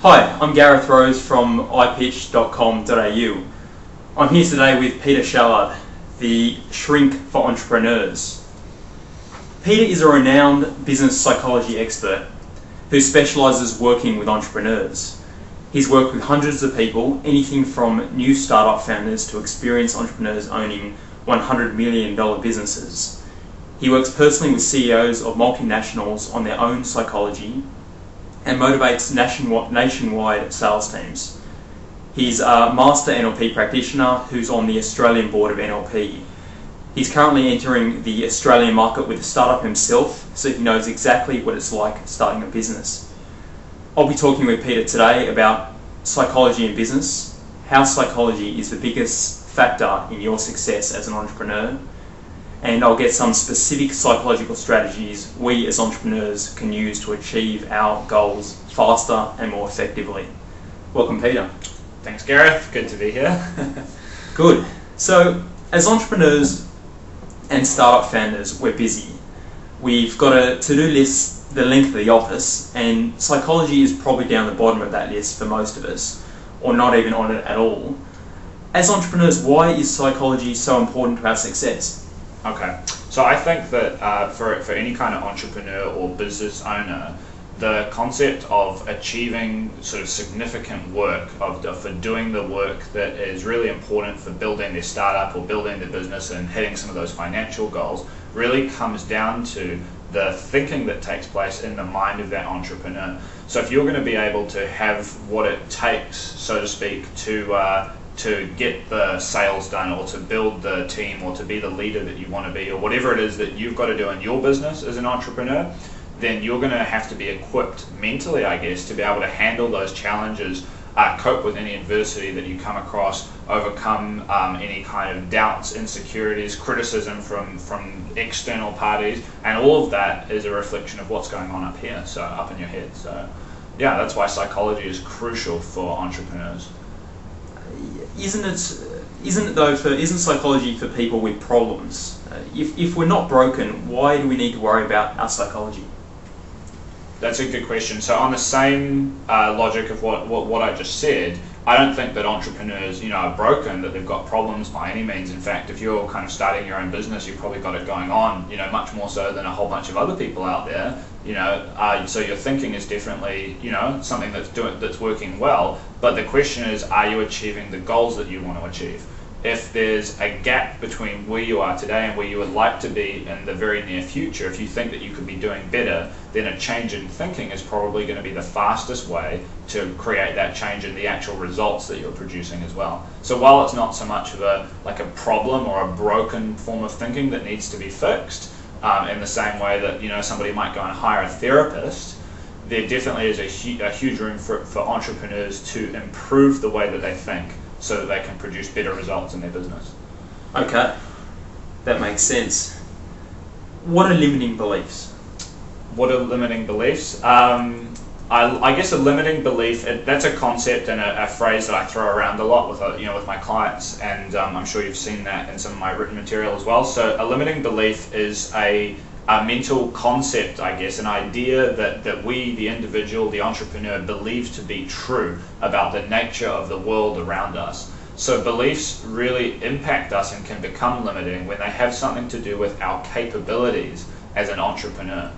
Hi, I'm Gareth Rose from IPitch.com.au. I'm here today with Peter Shallard, the shrink for entrepreneurs. Peter is a renowned business psychology expert who specialises working with entrepreneurs. He's worked with hundreds of people, anything from new startup founders to experienced entrepreneurs owning $100 million businesses. He works personally with CEOs of multinationals on their own psychology and motivates nationwide sales teams. He's a master NLP practitioner who's on the Australian board of NLP. He's currently entering the Australian market with a startup himself, so he knows exactly what it's like starting a business. I'll be talking with Peter today about psychology in business, how psychology is the biggest factor in your success as an entrepreneur, and I'll get some specific psychological strategies we as entrepreneurs can use to achieve our goals faster and more effectively. Welcome, Peter. Thanks, Gareth. Good to be here. Good. So, as entrepreneurs and startup founders, we're busy. We've got a to-do list the length of the office, and psychology is probably down the bottom of that list for most of us, or not even on it at all. As entrepreneurs, why is psychology so important to our success? Okay, so I think that for any kind of entrepreneur or business owner, the concept of achieving sort of significant work, for doing the work that is really important for building their startup or building their business and hitting some of those financial goals, really comes down to the thinking that takes place in the mind of that entrepreneur. So if you're going to be able to have what it takes, so to speak, to get the sales done, or to build the team, or to be the leader that you want to be, or whatever it is that you've got to do in your business as an entrepreneur, then you're going to have to be equipped mentally, I guess, to be able to handle those challenges, cope with any adversity that you come across, overcome any kind of doubts, insecurities, criticism from external parties, and all of that is a reflection of what's going on up here, so up in your head. So yeah, that's why psychology is crucial for entrepreneurs. Isn't psychology for people with problems? If we're not broken, why do we need to worry about our psychology? That's a good question. So on the same logic of what I just said, I don't think that entrepreneurs, are broken, that they've got problems by any means. In fact, if you're kind of starting your own business, you've probably got it going on, much more so than a whole bunch of other people out there. So your thinking is definitely, something that's working well. But the question is, are you achieving the goals that you want to achieve? If there's a gap between where you are today and where you would like to be in the very near future, if you think that you could be doing better, then a change in thinking is probably going to be the fastest way to create that change in the actual results that you're producing as well. So while it's not so much of a problem or a broken form of thinking that needs to be fixed, in the same way that somebody might go and hire a therapist, there definitely is a huge room for entrepreneurs to improve the way that they think, so that they can produce better results in their business. Okay, that makes sense. What are limiting beliefs? What are limiting beliefs? I guess a limiting belief, that's a concept and a phrase that I throw around a lot with my clients, and I'm sure you've seen that in some of my written material as well. So a limiting belief is a mental concept, I guess, an idea that we, the individual, the entrepreneur, believe to be true about the nature of the world around us. So beliefs really impact us and can become limiting when they have something to do with our capabilities as an entrepreneur.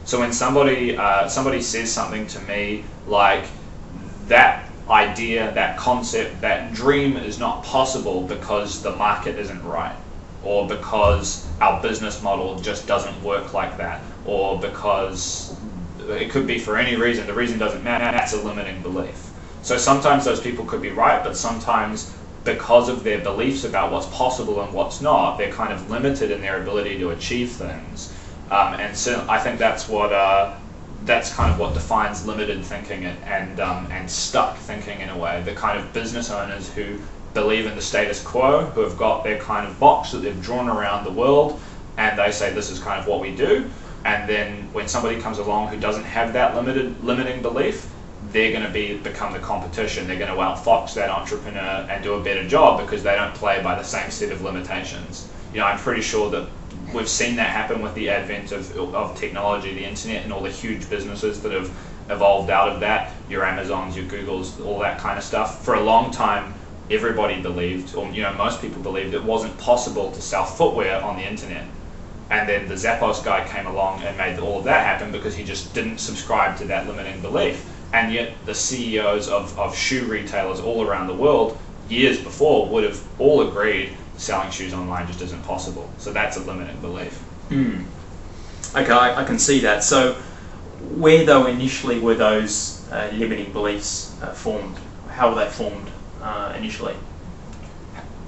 So when somebody says something to me like, that idea, that concept, that dream is not possible because the market isn't right, or because our business model just doesn't work like that, or because it could be for any reason, the reason doesn't matter, that's a limiting belief. So sometimes those people could be right, but sometimes because of their beliefs about what's possible and what's not, they're kind of limited in their ability to achieve things. And so I think that's kind of what defines limited thinking and stuck thinking in a way. The kind of business owners who believe in the status quo, who have got their kind of box that they've drawn around the world, and they say this is kind of what we do, and then when somebody comes along who doesn't have that limiting belief, they're going to become the competition. They're going to outfox that entrepreneur and do a better job because they don't play by the same set of limitations. I'm pretty sure that we've seen that happen with the advent of technology, the internet, and all the huge businesses that have evolved out of that. your Amazons, your Googles, all that kind of stuff. For a long time, everybody believed, or most people believed, it wasn't possible to sell footwear on the internet. And then the Zappos guy came along and made all of that happen because he just didn't subscribe to that limiting belief. And yet the CEOs of shoe retailers all around the world, years before, would have all agreed selling shoes online just isn't possible. So that's a limiting belief. Okay, I can see that. So where though initially were those limiting beliefs formed? How were they formed initially?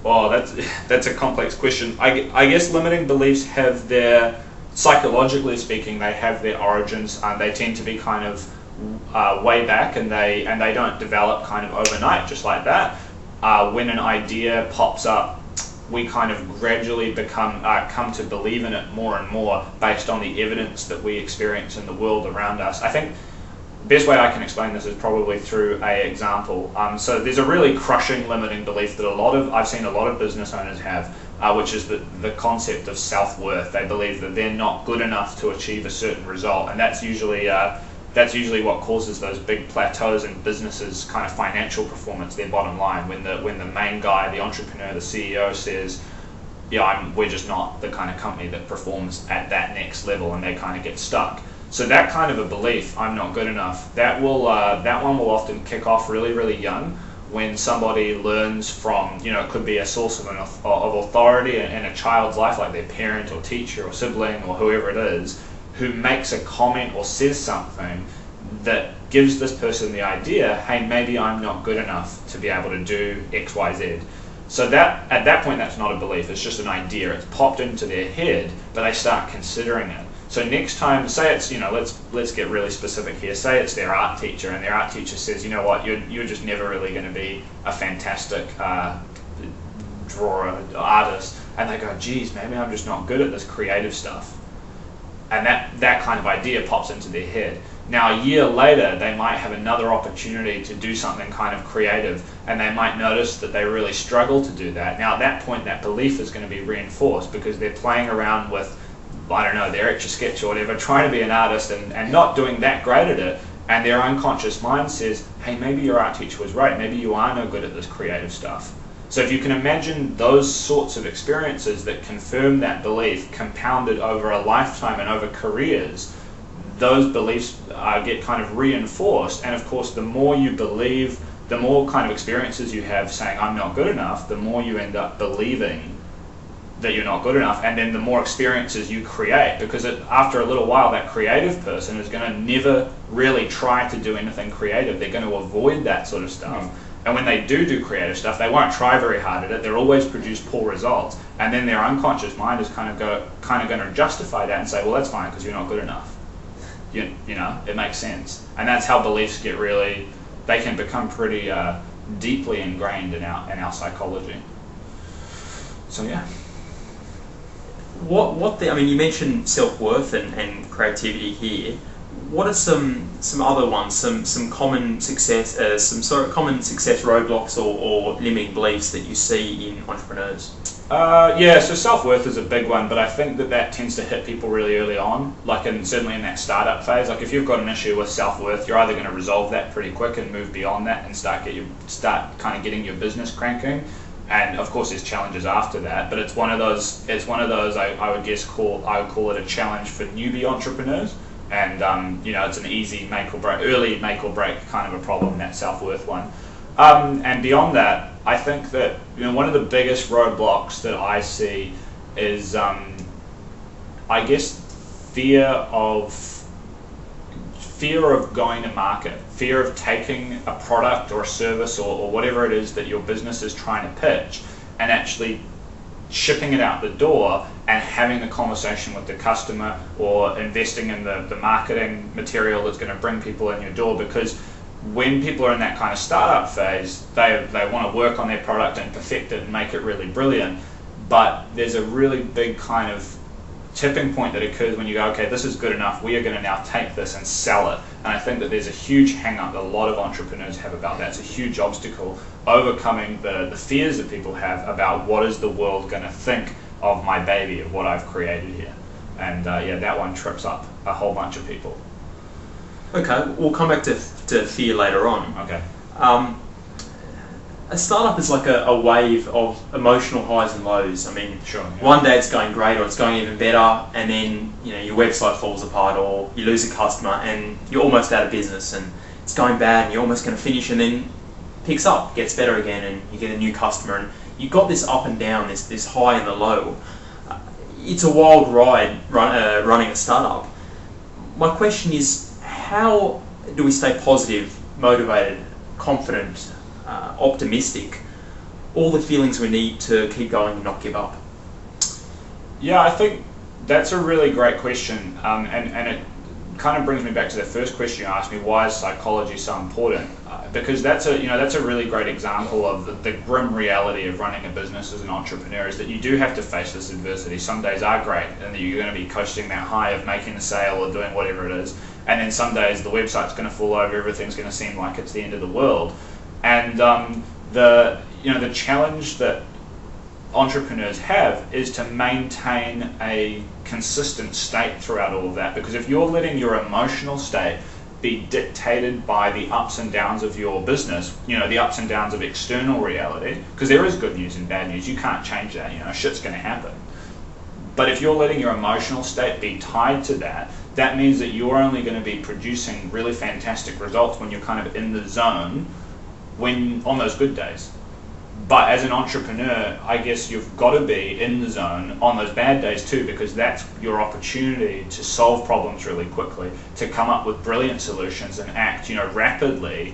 Well, that's a complex question. I guess limiting beliefs have their, psychologically speaking, they have their origins, and they tend to be kind of way back, and they don't develop kind of overnight, just like that. When an idea pops up, we kind of gradually come to believe in it more and more based on the evidence that we experience in the world around us. I think the best way I can explain this is probably through an example. So there's a really crushing limiting belief that I've seen a lot of business owners have, which is the concept of self-worth. They believe that they're not good enough to achieve a certain result, and that's usually what causes those big plateaus in businesses' kind of financial performance, their bottom line. When the main guy, the entrepreneur, the CEO says, yeah, we're just not the kind of company that performs at that next level, and they kind of get stuck. So that kind of a belief, I'm not good enough, that one will often kick off really, really young, when somebody learns from, it could be a source of authority in a child's life, like their parent or teacher or sibling or whoever it is, who makes a comment or says something that gives this person the idea, hey, maybe I'm not good enough to be able to do X, Y, Z. So that at that point, that's not a belief, it's just an idea. It's popped into their head, but they start considering it. So next time, say it's, let's get really specific here. Say it's their art teacher, and their art teacher says, you know what, you're just never really going to be a fantastic drawer, artist. And they go, geez, maybe I'm just not good at this creative stuff. And that kind of idea pops into their head. Now, a year later, they might have another opportunity to do something kind of creative, and they might notice that they really struggle to do that. Now, at that point, that belief is going to be reinforced because they're playing around with, I don't know, their Etch-a-Sketch or whatever, trying to be an artist and not doing that great at it, and their unconscious mind says, hey, maybe your art teacher was right, maybe you are no good at this creative stuff. So if you can imagine those sorts of experiences that confirm that belief compounded over a lifetime and over careers, those beliefs get kind of reinforced, and of course the more you believe, the more kind of experiences you have saying I'm not good enough, the more you end up believing that you're not good enough, and then the more experiences you create, because after a little while that creative person is going to never really try to do anything creative. They're going to avoid that sort of stuff. And when they do creative stuff, they won't try very hard at it. They'll always produce poor results, and then their unconscious mind is kind of going to justify that and say, well, that's fine because you're not good enough. You know, it makes sense. And that's how beliefs get they can become pretty deeply ingrained in our psychology. So yeah. You mentioned self-worth and creativity here. What are some other ones, some common success, common success roadblocks or limiting beliefs that you see in entrepreneurs? So self-worth is a big one, but I think that tends to hit people really early on, certainly in that startup phase. Like if you've got an issue with self-worth, you're either going to resolve that pretty quick and move beyond that and start kind of getting your business cranking. And of course, there's challenges after that, but it's one of those. I would call it a challenge for newbie entrepreneurs. And it's an easy early make or break kind of a problem, that self-worth one. And beyond that, I think that one of the biggest roadblocks that I see is, I guess, fear of going to market, fear of taking a product or a service or whatever it is that your business is trying to pitch and actually shipping it out the door and having a conversation with the customer or investing in the marketing material that's going to bring people in your door. Because when people are in that kind of startup phase, they want to work on their product and perfect it and make it really brilliant, but there's a really big kind of tipping point that occurs when you go, okay, this is good enough, we are going to now take this and sell it. And I think that there's a huge hang-up that a lot of entrepreneurs have about that. It's a huge obstacle, overcoming the fears that people have about what is the world going to think of my baby, of what I've created here. And that one trips up a whole bunch of people. Okay, we'll come back to to fear later on. Okay. A startup is like a wave of emotional highs and lows. I mean, Sure. Yeah. one day it's going great or it's going even better, and then your website falls apart or you lose a customer and you're almost out of business, and it's going bad and you're almost going to finish, and then picks up, gets better again, and you get a new customer, and you've got this up and down, this high and the low. It's a wild ride running a startup. My question is, how do we stay positive, motivated, confident, optimistic, all the feelings we need to keep going and not give up? Yeah, I think that's a really great question, and it kind of brings me back to the first question you asked me: why is psychology so important? Because that's a really great example of the grim reality of running a business as an entrepreneur, is that you do have to face this adversity. Some days are great, and that you're going to be coasting that high of making a sale or doing whatever it is, and then some days the website's going to fall over, everything's going to seem like it's the end of the world. And the challenge that entrepreneurs have is to maintain a consistent state throughout all of that, because if you're letting your emotional state be dictated by the ups and downs of your business, the ups and downs of external reality, because there is good news and bad news, you can't change that, shit's going to happen. But if you're letting your emotional state be tied to that, that means that you're only going to be producing really fantastic results when you're kind of in the zone, on those good days. But as an entrepreneur, I guess you've got to be in the zone on those bad days too, because that's your opportunity to solve problems really quickly, to come up with brilliant solutions and act, rapidly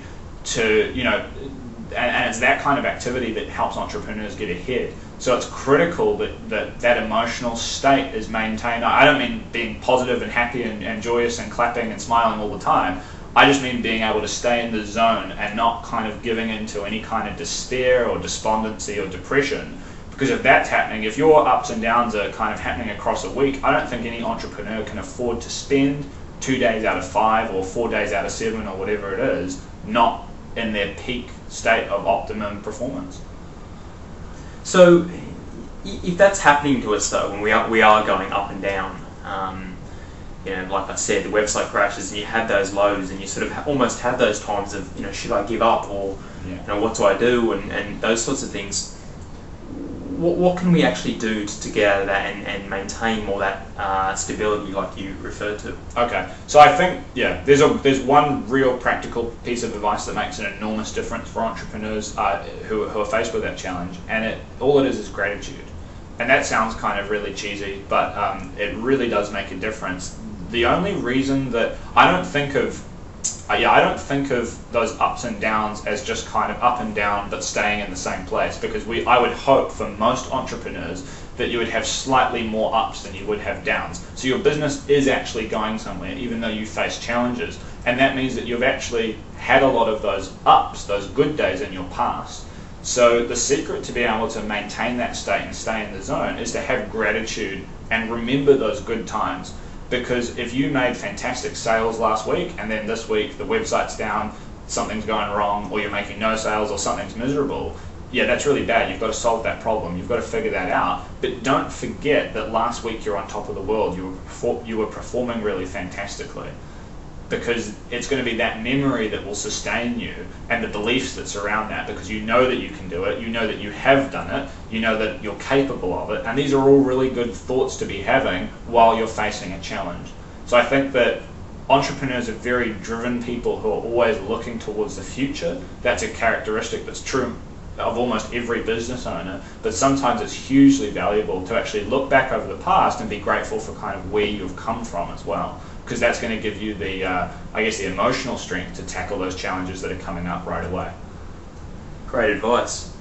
and it's that kind of activity that helps entrepreneurs get ahead. So it's critical that emotional state is maintained. I don't mean being positive and happy and joyous and clapping and smiling all the time. I just mean being able to stay in the zone and not kind of giving into any kind of despair or despondency or depression. Because if that's happening, if your ups and downs are kind of happening across a week, I don't think any entrepreneur can afford to spend 2 days out of 5 or 4 days out of 7 or whatever it is, not in their peak state of optimum performance. So if that's happening to us though, when we are going up and down, like I said, the website crashes and you have those lows and you sort of almost have those times of, should I give up, or what do I do, and those sorts of things. What can we actually do to get out of that and maintain more that stability like you referred to? Okay, so I think, there's one real practical piece of advice that makes an enormous difference for entrepreneurs who are faced with that challenge, and all it is gratitude. And that sounds kind of really cheesy, but it really does make a difference. The only reason that I don't think of those ups and downs as just kind of up and down but staying in the same place, because I would hope for most entrepreneurs that you would have slightly more ups than you would have downs. So your business is actually going somewhere even though you face challenges, and that means that you've actually had a lot of those ups, those good days in your past. So the secret to being able to maintain that state and stay in the zone is to have gratitude and remember those good times. Because if you made fantastic sales last week and then this week the website's down, something's going wrong, or you're making no sales, or something's miserable, that's really bad. You've got to solve that problem. You've got to figure that out. But don't forget that last week you're on top of the world. You were performing really fantastically. Because it's going to be that memory that will sustain you, and the beliefs that surround that, because you know that you can do it, you know that you have done it, you know that you're capable of it, and these are all really good thoughts to be having while you're facing a challenge. So I think that entrepreneurs are very driven people who are always looking towards the future. That's a characteristic that's true of almost every business owner, but sometimes it's hugely valuable to actually look back over the past and be grateful for kind of where you've come from as well. Because that's going to give you the emotional strength to tackle those challenges that are coming up right away. Great advice.